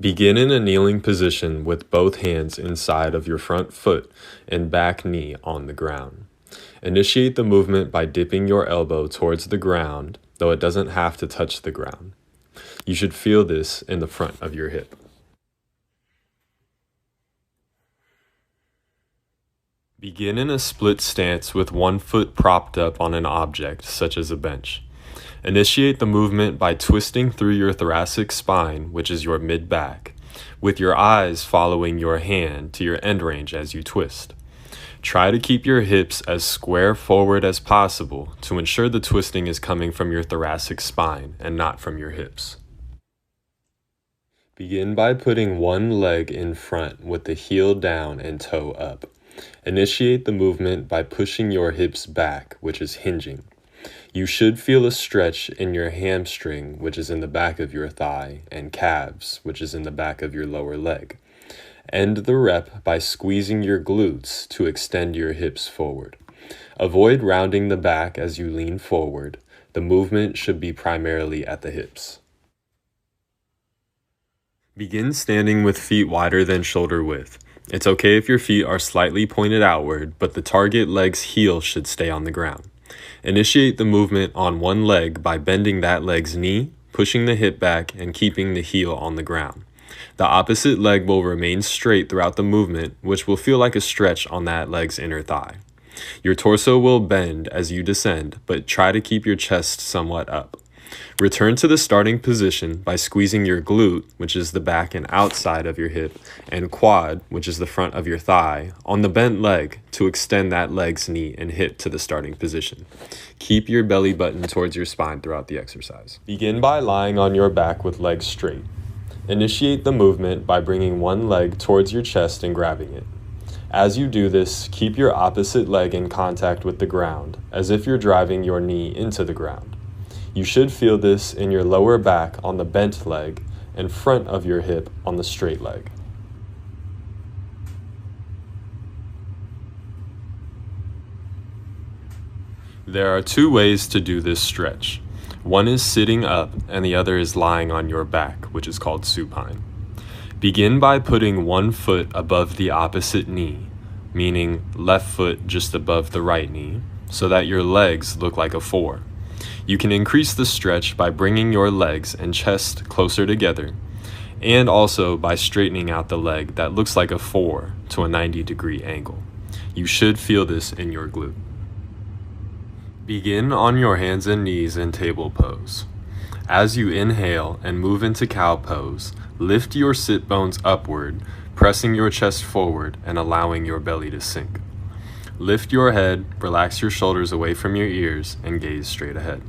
Begin in a kneeling position with both hands inside of your front foot and back knee on the ground. Initiate the movement by dipping your elbow towards the ground, though it doesn't have to touch the ground. You should feel this in the front of your hip. Begin in a split stance with one foot propped up on an object, such as a bench. Initiate the movement by twisting through your thoracic spine, which is your mid-back, with your eyes following your hand to your end range as you twist. Try to keep your hips as square forward as possible to ensure the twisting is coming from your thoracic spine and not from your hips. Begin by putting one leg in front with the heel down and toe up. Initiate the movement by pushing your hips back, which is hinging. You should feel a stretch in your hamstring, which is in the back of your thigh, and calves, which is in the back of your lower leg. End the rep by squeezing your glutes to extend your hips forward. Avoid rounding the back as you lean forward. The movement should be primarily at the hips. Begin standing with feet wider than shoulder width. It's okay if your feet are slightly pointed outward, but the target leg's heel should stay on the ground. Initiate the movement on one leg by bending that leg's knee, pushing the hip back, and keeping the heel on the ground. The opposite leg will remain straight throughout the movement, which will feel like a stretch on that leg's inner thigh. Your torso will bend as you descend, but try to keep your chest somewhat up. Return to the starting position by squeezing your glute, which is the back and outside of your hip, and quad, which is the front of your thigh, on the bent leg to extend that leg's knee and hip to the starting position. Keep your belly button towards your spine throughout the exercise. Begin by lying on your back with legs straight. Initiate the movement by bringing one leg towards your chest and grabbing it. As you do this, keep your opposite leg in contact with the ground, as if you're driving your knee into the ground. You should feel this in your lower back on the bent leg and front of your hip on the straight leg. There are two ways to do this stretch. One is sitting up and the other is lying on your back, which is called supine. Begin by putting one foot above the opposite knee, meaning left foot just above the right knee, so that your legs look like a 4. You can increase the stretch by bringing your legs and chest closer together, and also by straightening out the leg that looks like a 4 to a 90-degree angle. You should feel this in your glute. Begin on your hands and knees in table pose. As you inhale and move into cow pose, lift your sit bones upward, pressing your chest forward and allowing your belly to sink. Lift your head, relax your shoulders away from your ears, and gaze straight ahead.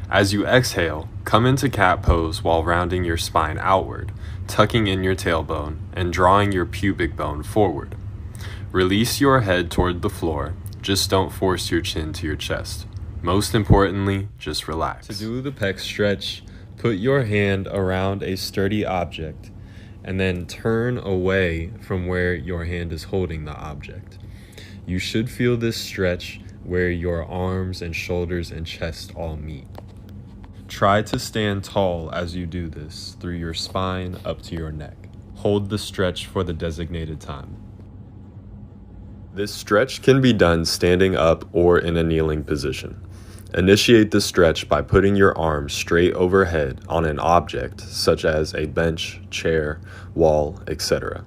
As you exhale, come into cat pose while rounding your spine outward, tucking in your tailbone, and drawing your pubic bone forward. Release your head toward the floor, just don't force your chin to your chest. Most importantly, just relax. To do the pec stretch, put your hand around a sturdy object, and then turn away from where your hand is holding the object. You should feel this stretch where your arms and shoulders and chest all meet. Try to stand tall as you do this, through your spine up to your neck. Hold the stretch for the designated time. This stretch can be done standing up or in a kneeling position. Initiate the stretch by putting your arms straight overhead on an object, such as a bench, chair, wall, etc.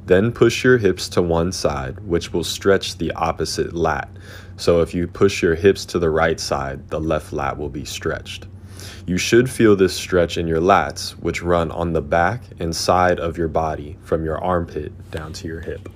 Then push your hips to one side, which will stretch the opposite lat. So if you push your hips to the right side, the left lat will be stretched. You should feel this stretch in your lats, which run on the back and side of your body from your armpit down to your hip.